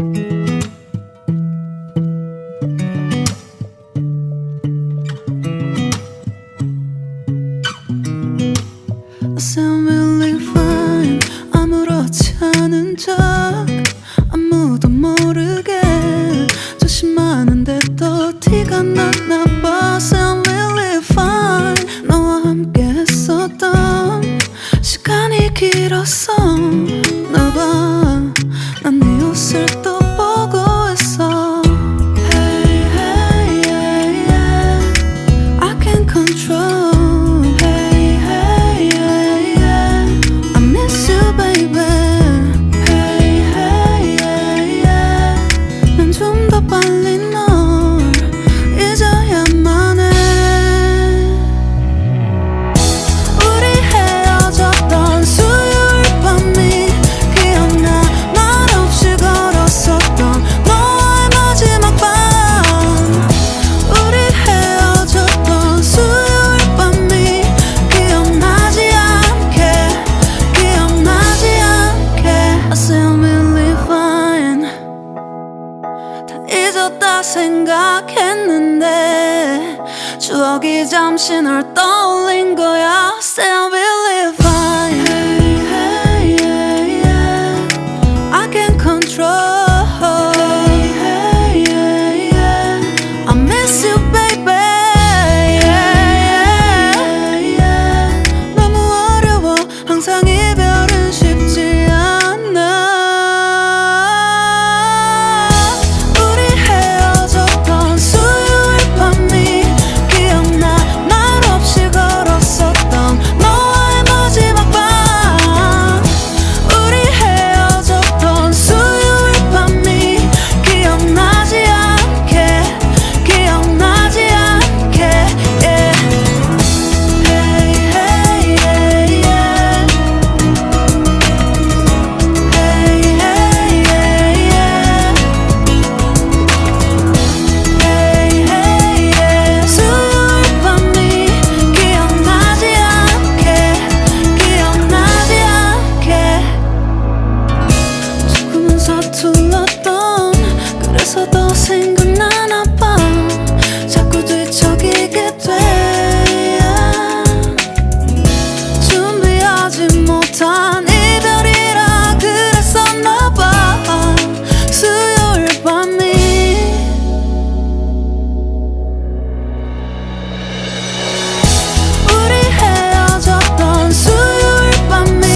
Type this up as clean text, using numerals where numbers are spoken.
I sound really fine. 아무렇지 않은 척 아무도 모르게 조심하는데 또 티가 났나 봐. Sound really fine. 너와 함께 했었던 시간이 길었어. 나 봐, 난 네 옷을 또 보고 있어. Hey, hey, yeah, yeah. I can't control. 빨리 널 잊어야만 해. 우리 헤어졌던 수요일 밤이 기억나. 말없이 걸었었던 너와의 마지막 밤. 우리 헤어졌던 수요일 밤이 기억나지 않게, 기억나지 않게. I sound really fine. 잊었다 생각했는데 추억이 잠시 널 떠올린 거야. Still